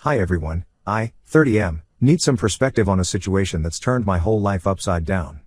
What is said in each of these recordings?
Hi everyone, I, 30M, need some perspective on a situation that's turned my whole life upside down.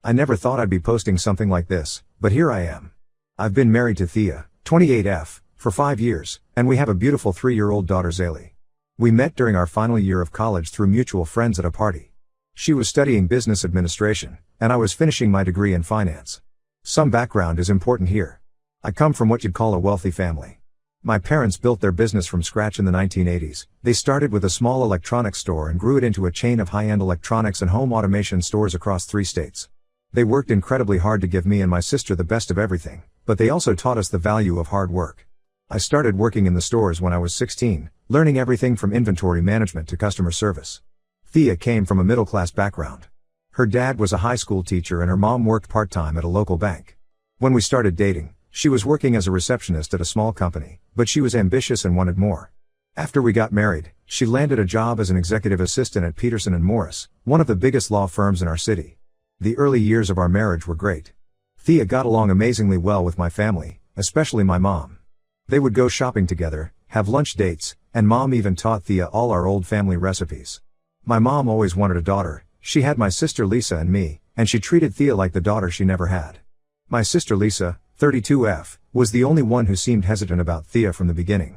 I never thought I'd be posting something like this, but here I am. I've been married to Thea, 28F, for 5 years, and we have a beautiful 3-year-old daughter Zaylee. We met during our final year of college through mutual friends at a party. She was studying business administration, and I was finishing my degree in finance. Some background is important here. I come from what you'd call a wealthy family. My parents built their business from scratch in the 1980s. They started with a small electronics store and grew it into a chain of high-end electronics and home automation stores across 3 states. They worked incredibly hard to give me and my sister the best of everything, but they also taught us the value of hard work. I started working in the stores when I was 16, learning everything from inventory management to customer service. Thea came from a middle-class background. Her dad was a high school teacher and her mom worked part-time at a local bank. When we started dating, she was working as a receptionist at a small company, but she was ambitious and wanted more. After we got married, she landed a job as an executive assistant at Peterson & Morris, one of the biggest law firms in our city. The early years of our marriage were great. Thea got along amazingly well with my family, especially my mom. They would go shopping together, have lunch dates, and Mom even taught Thea all our old family recipes. My mom always wanted a daughter. She had my sister Lisa and me, and she treated Thea like the daughter she never had. My sister Lisa, 32F, was the only one who seemed hesitant about Thea from the beginning.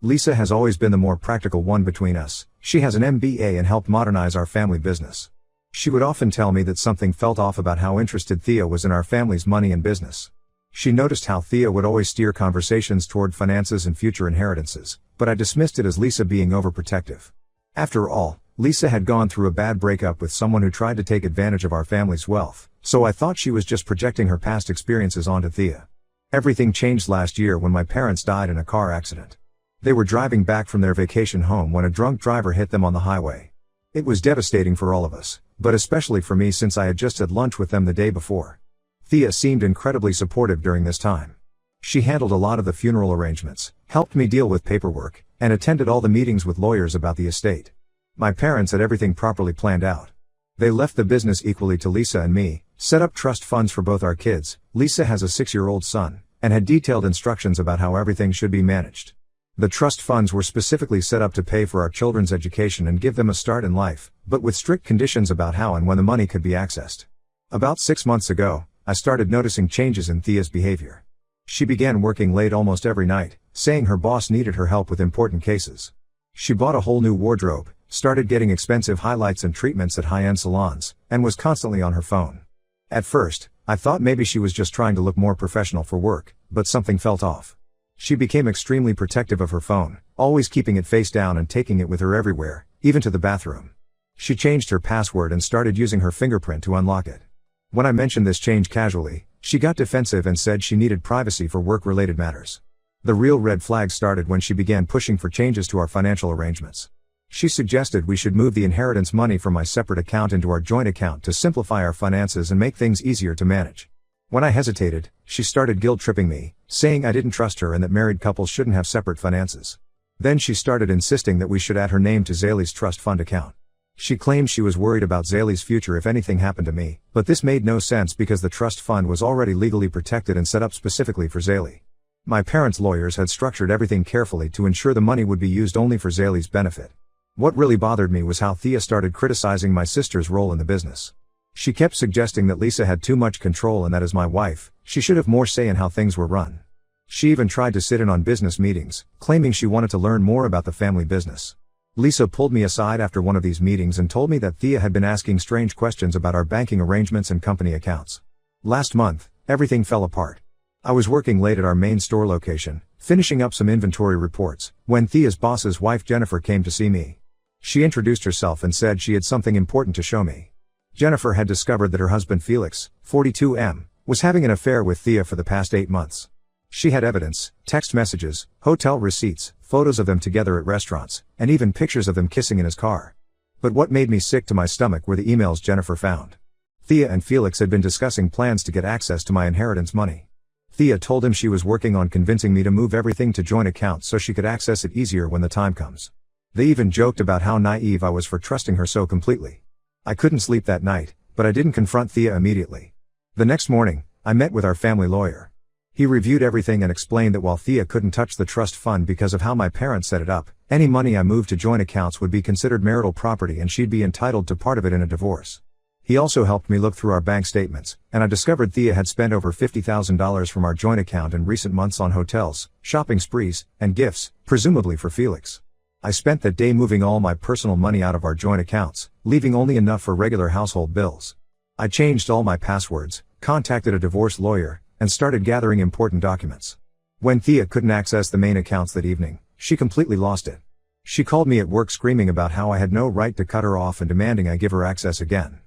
Lisa has always been the more practical one between us. She has an MBA and helped modernize our family business. She would often tell me that something felt off about how interested Thea was in our family's money and business. She noticed how Thea would always steer conversations toward finances and future inheritances, but I dismissed it as Lisa being overprotective. After all, Lisa had gone through a bad breakup with someone who tried to take advantage of our family's wealth, so I thought she was just projecting her past experiences onto Thea. Everything changed last year when my parents died in a car accident. They were driving back from their vacation home when a drunk driver hit them on the highway. It was devastating for all of us, but especially for me since I had just had lunch with them the day before. Thea seemed incredibly supportive during this time. She handled a lot of the funeral arrangements, helped me deal with paperwork, and attended all the meetings with lawyers about the estate. My parents had everything properly planned out. They left the business equally to Lisa and me, set up trust funds for both our kids. Lisa has a 6-year-old son, and had detailed instructions about how everything should be managed. The trust funds were specifically set up to pay for our children's education and give them a start in life, but with strict conditions about how and when the money could be accessed. About 6 months ago, I started noticing changes in Thea's behavior. She began working late almost every night, saying her boss needed her help with important cases. She bought a whole new wardrobe, started getting expensive highlights and treatments at high-end salons, and was constantly on her phone. At first, I thought maybe she was just trying to look more professional for work, but something felt off. She became extremely protective of her phone, always keeping it face down and taking it with her everywhere, even to the bathroom. She changed her password and started using her fingerprint to unlock it. When I mentioned this change casually, she got defensive and said she needed privacy for work-related matters. The real red flag started when she began pushing for changes to our financial arrangements. She suggested we should move the inheritance money from my separate account into our joint account to simplify our finances and make things easier to manage. When I hesitated, she started guilt-tripping me, saying I didn't trust her and that married couples shouldn't have separate finances. Then she started insisting that we should add her name to Zaylee's trust fund account. She claimed she was worried about Zaylee's future if anything happened to me, but this made no sense because the trust fund was already legally protected and set up specifically for Zaylee. My parents' lawyers had structured everything carefully to ensure the money would be used only for Zaylee's benefit. What really bothered me was how Thea started criticizing my sister's role in the business. She kept suggesting that Lisa had too much control and that as my wife, she should have more say in how things were run. She even tried to sit in on business meetings, claiming she wanted to learn more about the family business. Lisa pulled me aside after one of these meetings and told me that Thea had been asking strange questions about our banking arrangements and company accounts. Last month, everything fell apart. I was working late at our main store location, finishing up some inventory reports, when Thea's boss's wife Jennifer came to see me. She introduced herself and said she had something important to show me. Jennifer had discovered that her husband Felix, 42M, was having an affair with Thea for the past 8 months. She had evidence, text messages, hotel receipts, photos of them together at restaurants, and even pictures of them kissing in his car. But what made me sick to my stomach were the emails Jennifer found. Thea and Felix had been discussing plans to get access to my inheritance money. Thea told him she was working on convincing me to move everything to joint accounts so she could access it easier when the time comes. They even joked about how naive I was for trusting her so completely. I couldn't sleep that night, but I didn't confront Thea immediately. The next morning, I met with our family lawyer. He reviewed everything and explained that while Thea couldn't touch the trust fund because of how my parents set it up, any money I moved to joint accounts would be considered marital property and she'd be entitled to part of it in a divorce. He also helped me look through our bank statements, and I discovered Thea had spent over $50,000 from our joint account in recent months on hotels, shopping sprees, and gifts, presumably for Felix. I spent that day moving all my personal money out of our joint accounts, leaving only enough for regular household bills. I changed all my passwords, contacted a divorce lawyer, and started gathering important documents. When Thea couldn't access the main accounts that evening, she completely lost it. She called me at work screaming about how I had no right to cut her off and demanding I give her access again.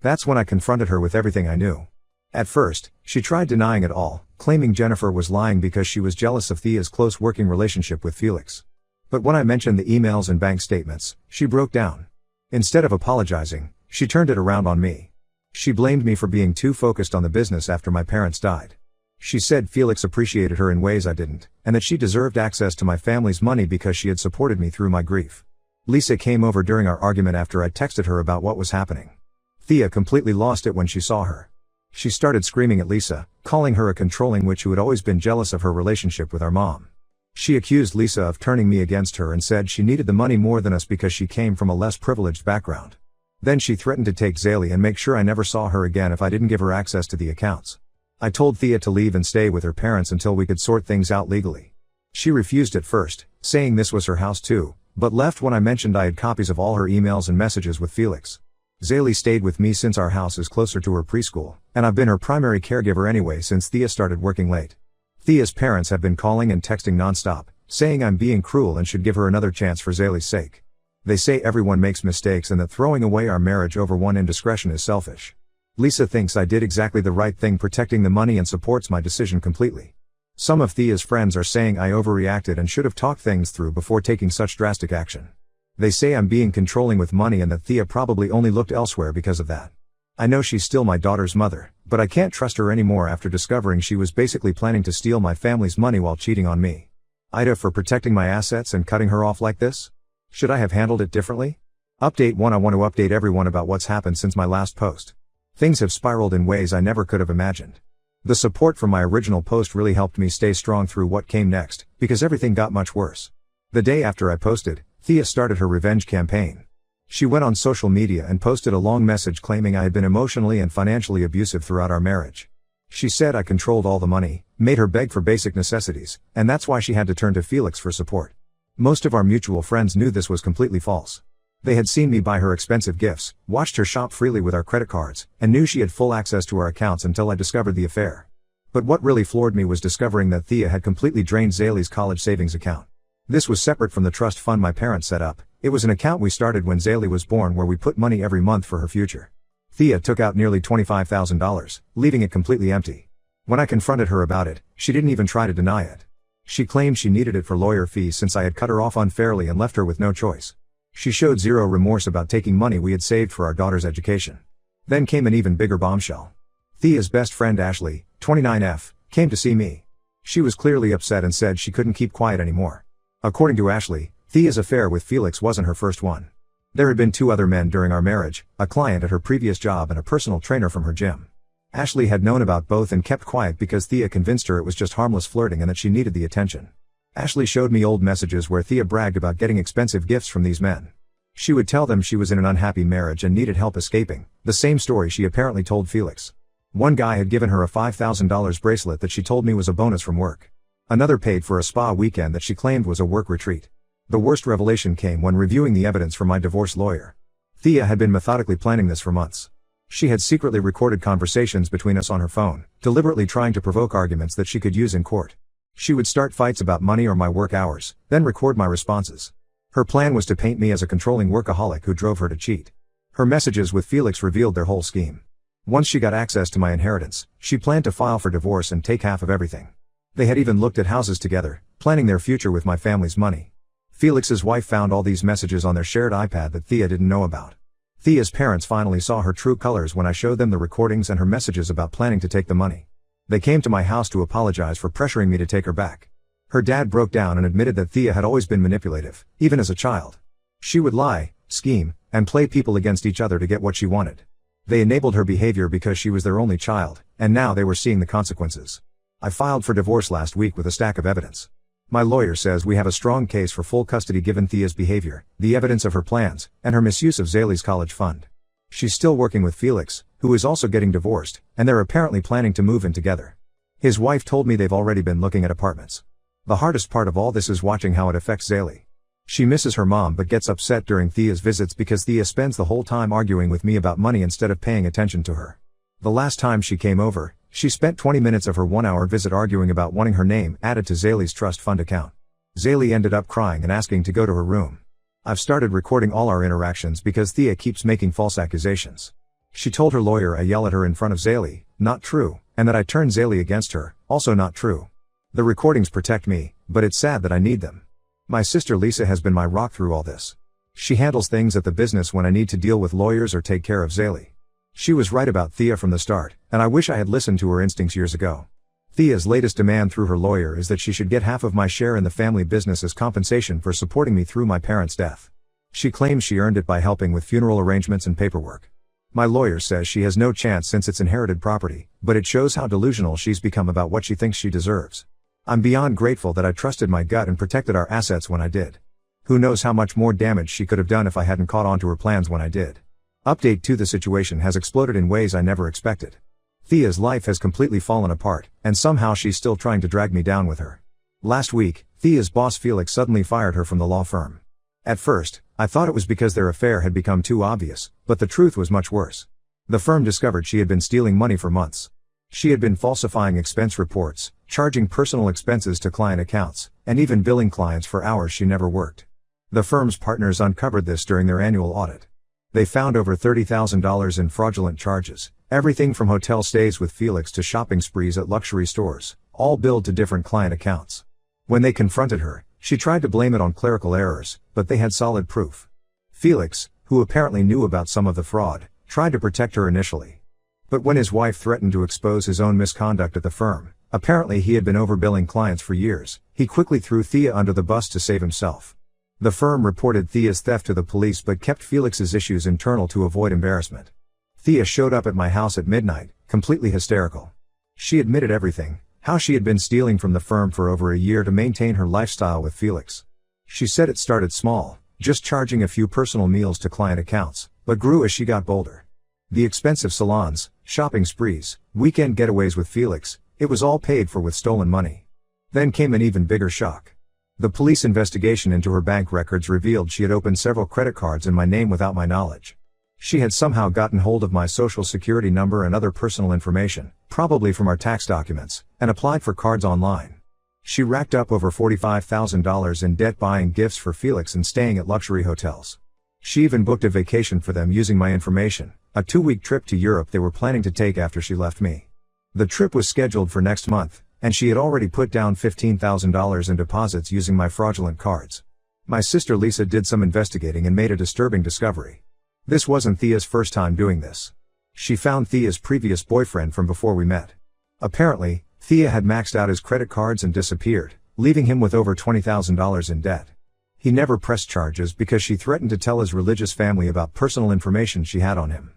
That's when I confronted her with everything I knew. At first, she tried denying it all, claiming Jennifer was lying because she was jealous of Thea's close working relationship with Felix. But when I mentioned the emails and bank statements, she broke down. Instead of apologizing, she turned it around on me. She blamed me for being too focused on the business after my parents died. She said Felix appreciated her in ways I didn't, and that she deserved access to my family's money because she had supported me through my grief. Lisa came over during our argument after I texted her about what was happening. Thea completely lost it when she saw her. She started screaming at Lisa, calling her a controlling witch who had always been jealous of her relationship with our mom. She accused Lisa of turning me against her and said she needed the money more than us because she came from a less privileged background. Then she threatened to take Zaylee and make sure I never saw her again if I didn't give her access to the accounts. I told Thea to leave and stay with her parents until we could sort things out legally. She refused at first, saying this was her house too, but left when I mentioned I had copies of all her emails and messages with Felix. Zaylee stayed with me since our house is closer to her preschool, and I've been her primary caregiver anyway since Thea started working late. Thea's parents have been calling and texting nonstop, saying I'm being cruel and should give her another chance for Zaylee's sake. They say everyone makes mistakes and that throwing away our marriage over one indiscretion is selfish. Lisa thinks I did exactly the right thing protecting the money and supports my decision completely. Some of Thea's friends are saying I overreacted and should have talked things through before taking such drastic action. They say I'm being controlling with money and that Thea probably only looked elsewhere because of that. I know she's still my daughter's mother, but I can't trust her anymore after discovering she was basically planning to steal my family's money while cheating on me. Ida for protecting my assets and cutting her off like this? Should I have handled it differently? Update 1. I want to update everyone about what's happened since my last post. Things have spiraled in ways I never could have imagined. The support from my original post really helped me stay strong through what came next, because everything got much worse. The day after I posted, Thea started her revenge campaign. She went on social media and posted a long message claiming I had been emotionally and financially abusive throughout our marriage. She said I controlled all the money, made her beg for basic necessities, and that's why she had to turn to Felix for support. Most of our mutual friends knew this was completely false. They had seen me buy her expensive gifts, watched her shop freely with our credit cards, and knew she had full access to our accounts until I discovered the affair. But what really floored me was discovering that Thea had completely drained Zaylee's college savings account. This was separate from the trust fund my parents set up. It was an account we started when Zaylee was born where we put money every month for her future. Thea took out nearly $25,000, leaving it completely empty. When I confronted her about it, she didn't even try to deny it. She claimed she needed it for lawyer fees since I had cut her off unfairly and left her with no choice. She showed zero remorse about taking money we had saved for our daughter's education. Then came an even bigger bombshell. Thea's best friend Ashley, 29F, came to see me. She was clearly upset and said she couldn't keep quiet anymore. According to Ashley, Thea's affair with Felix wasn't her first one. There had been 2 other men during our marriage, a client at her previous job and a personal trainer from her gym. Ashley had known about both and kept quiet because Thea convinced her it was just harmless flirting and that she needed the attention. Ashley showed me old messages where Thea bragged about getting expensive gifts from these men. She would tell them she was in an unhappy marriage and needed help escaping, the same story she apparently told Felix. One guy had given her a $5,000 bracelet that she told me was a bonus from work. Another paid for a spa weekend that she claimed was a work retreat. The worst revelation came when reviewing the evidence from my divorce lawyer. Thea had been methodically planning this for months. She had secretly recorded conversations between us on her phone, deliberately trying to provoke arguments that she could use in court. She would start fights about money or my work hours, then record my responses. Her plan was to paint me as a controlling workaholic who drove her to cheat. Her messages with Felix revealed their whole scheme. Once she got access to my inheritance, she planned to file for divorce and take half of everything. They had even looked at houses together, planning their future with my family's money. Felix's wife found all these messages on their shared iPad that Thea didn't know about. Thea's parents finally saw her true colors when I showed them the recordings and her messages about planning to take the money. They came to my house to apologize for pressuring me to take her back. Her dad broke down and admitted that Thea had always been manipulative, even as a child. She would lie, scheme, and play people against each other to get what she wanted. They enabled her behavior because she was their only child, and now they were seeing the consequences. I filed for divorce last week with a stack of evidence. My lawyer says we have a strong case for full custody given Thea's behavior, the evidence of her plans, and her misuse of Zaylee's college fund. She's still working with Felix, who is also getting divorced, and they're apparently planning to move in together. His wife told me they've already been looking at apartments. The hardest part of all this is watching how it affects Zaylee. She misses her mom but gets upset during Thea's visits because Thea spends the whole time arguing with me about money instead of paying attention to her. The last time she came over, she spent 20 minutes of her 1-hour visit arguing about wanting her name added to Zaylee's trust fund account. Zaylee ended up crying and asking to go to her room. I've started recording all our interactions because Thea keeps making false accusations. She told her lawyer I yell at her in front of Zaylee, not true, and that I turn Zaylee against her, also not true. The recordings protect me, but it's sad that I need them. My sister Lisa has been my rock through all this. She handles things at the business when I need to deal with lawyers or take care of Zaylee. She was right about Thea from the start, and I wish I had listened to her instincts years ago. Thea's latest demand through her lawyer is that she should get half of my share in the family business as compensation for supporting me through my parents' death. She claims she earned it by helping with funeral arrangements and paperwork. My lawyer says she has no chance since it's inherited property, but it shows how delusional she's become about what she thinks she deserves. I'm beyond grateful that I trusted my gut and protected our assets when I did. Who knows how much more damage she could have done if I hadn't caught on to her plans when I did. Update 2: The situation has exploded in ways I never expected. Thea's life has completely fallen apart, and somehow she's still trying to drag me down with her. Last week, Thea's boss Felix suddenly fired her from the law firm. At first, I thought it was because their affair had become too obvious, but the truth was much worse. The firm discovered she had been stealing money for months. She had been falsifying expense reports, charging personal expenses to client accounts, and even billing clients for hours she never worked. The firm's partners uncovered this during their annual audit. They found over $30,000 in fraudulent charges, everything from hotel stays with Felix to shopping sprees at luxury stores, all billed to different client accounts. When they confronted her, she tried to blame it on clerical errors, but they had solid proof. Felix, who apparently knew about some of the fraud, tried to protect her initially. But when his wife threatened to expose his own misconduct at the firm, apparently he had been overbilling clients for years, he quickly threw Thea under the bus to save himself. The firm reported Thea's theft to the police but kept Felix's issues internal to avoid embarrassment. Thea showed up at my house at midnight, completely hysterical. She admitted everything, how she had been stealing from the firm for over a year to maintain her lifestyle with Felix. She said it started small, just charging a few personal meals to client accounts, but grew as she got bolder. The expensive salons, shopping sprees, weekend getaways with Felix, it was all paid for with stolen money. Then came an even bigger shock. The police investigation into her bank records revealed she had opened several credit cards in my name without my knowledge. She had somehow gotten hold of my social security number and other personal information, probably from our tax documents, and applied for cards online. She racked up over $45,000 in debt buying gifts for Felix and staying at luxury hotels. She even booked a vacation for them using my information, a 2-week trip to Europe they were planning to take after she left me. The trip was scheduled for next month, and she had already put down $15,000 in deposits using my fraudulent cards. My sister Lisa did some investigating and made a disturbing discovery. This wasn't Thea's first time doing this. She found Thea's previous boyfriend from before we met. Apparently, Thea had maxed out his credit cards and disappeared, leaving him with over $20,000 in debt. He never pressed charges because she threatened to tell his religious family about personal information she had on him.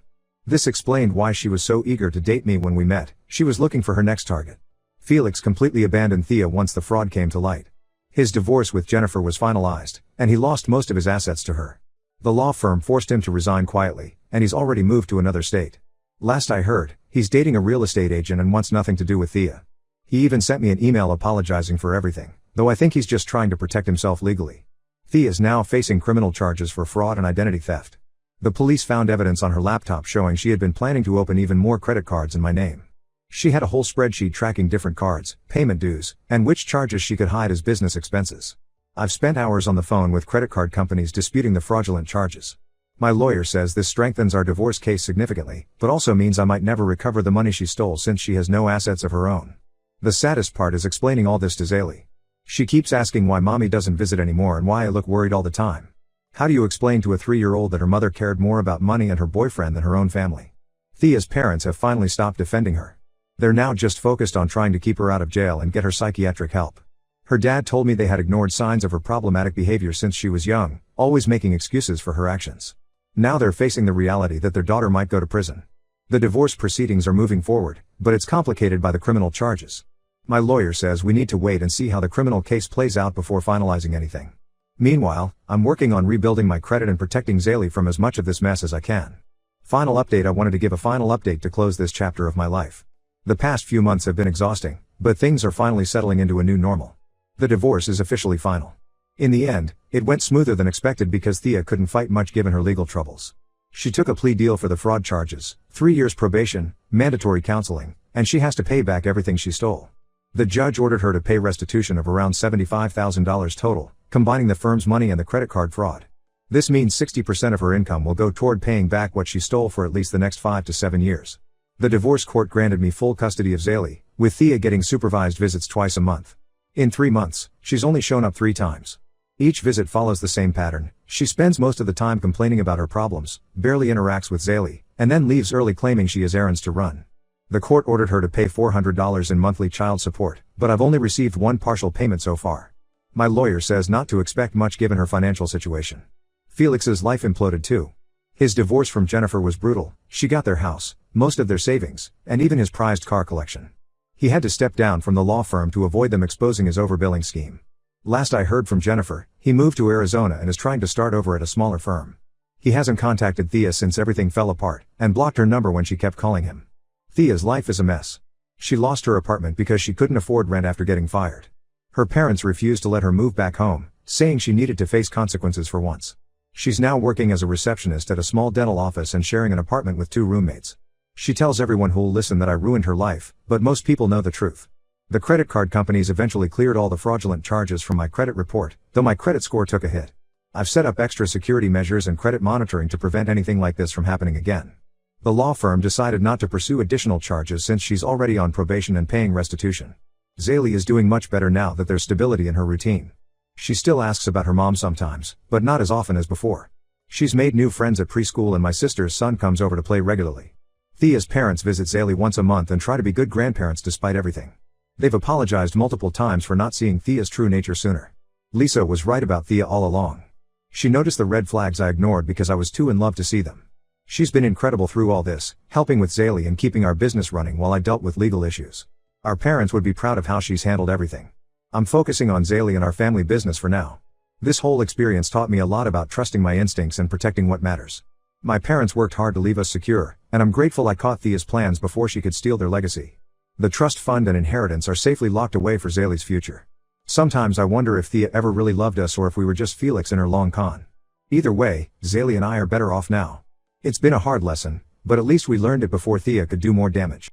This explained why she was so eager to date me when we met. She was looking for her next target. Felix completely abandoned Thea once the fraud came to light. His divorce with Jennifer was finalized, and he lost most of his assets to her. The law firm forced him to resign quietly, and he's already moved to another state. Last I heard, he's dating a real estate agent and wants nothing to do with Thea. He even sent me an email apologizing for everything, though I think he's just trying to protect himself legally. Thea is now facing criminal charges for fraud and identity theft. The police found evidence on her laptop showing she had been planning to open even more credit cards in my name. She had a whole spreadsheet tracking different cards, payment dues, and which charges she could hide as business expenses. I've spent hours on the phone with credit card companies disputing the fraudulent charges. My lawyer says this strengthens our divorce case significantly, but also means I might never recover the money she stole since she has no assets of her own. The saddest part is explaining all this to Zaylee. She keeps asking why mommy doesn't visit anymore and why I look worried all the time. How do you explain to a 3-year-old that her mother cared more about money and her boyfriend than her own family? Thea's parents have finally stopped defending her. They're now just focused on trying to keep her out of jail and get her psychiatric help. Her dad told me they had ignored signs of her problematic behavior since she was young, always making excuses for her actions. Now they're facing the reality that their daughter might go to prison. The divorce proceedings are moving forward, but it's complicated by the criminal charges. My lawyer says we need to wait and see how the criminal case plays out before finalizing anything. Meanwhile, I'm working on rebuilding my credit and protecting Zaylee from as much of this mess as I can. Final update. I wanted to give a final update to close this chapter of my life. The past few months have been exhausting, but things are finally settling into a new normal. The divorce is officially final. In the end, it went smoother than expected because Thea couldn't fight much given her legal troubles. She took a plea deal for the fraud charges, 3 years probation, mandatory counseling, and she has to pay back everything she stole. The judge ordered her to pay restitution of around $75,000 total, combining the firm's money and the credit card fraud. This means 60% of her income will go toward paying back what she stole for at least the next 5 to 7 years. The divorce court granted me full custody of Zaylee, with Thea getting supervised visits twice a month. In 3 months, she's only shown up 3 times. Each visit follows the same pattern. She spends most of the time complaining about her problems, barely interacts with Zaylee, and then leaves early claiming she has errands to run. The court ordered her to pay $400 in monthly child support, but I've only received 1 partial payment so far. My lawyer says not to expect much given her financial situation. Felix's life imploded too. His divorce from Jennifer was brutal. She got their house, most of their savings, and even his prized car collection. He had to step down from the law firm to avoid them exposing his overbilling scheme. Last I heard from Jennifer, he moved to Arizona and is trying to start over at a smaller firm. He hasn't contacted Thea since everything fell apart, and blocked her number when she kept calling him. Thea's life is a mess. She lost her apartment because she couldn't afford rent after getting fired. Her parents refused to let her move back home, saying she needed to face consequences for once. She's now working as a receptionist at a small dental office and sharing an apartment with 2 roommates. She tells everyone who'll listen that I ruined her life, but most people know the truth. The credit card companies eventually cleared all the fraudulent charges from my credit report, though my credit score took a hit. I've set up extra security measures and credit monitoring to prevent anything like this from happening again. The law firm decided not to pursue additional charges since she's already on probation and paying restitution. Zaylee is doing much better now that there's stability in her routine. She still asks about her mom sometimes, but not as often as before. She's made new friends at preschool and my sister's son comes over to play regularly. Thea's parents visit Zaylee once a month and try to be good grandparents despite everything. They've apologized multiple times for not seeing Thea's true nature sooner. Lisa was right about Thea all along. She noticed the red flags I ignored because I was too in love to see them. She's been incredible through all this, helping with Zaylee and keeping our business running while I dealt with legal issues. Our parents would be proud of how she's handled everything. I'm focusing on Zaylee and our family business for now. This whole experience taught me a lot about trusting my instincts and protecting what matters. My parents worked hard to leave us secure, and I'm grateful I caught Thea's plans before she could steal their legacy. The trust fund and inheritance are safely locked away for Zaylee's future. Sometimes I wonder if Thea ever really loved us or if we were just Felix in her long con. Either way, Zaylee and I are better off now. It's been a hard lesson, but at least we learned it before Thea could do more damage.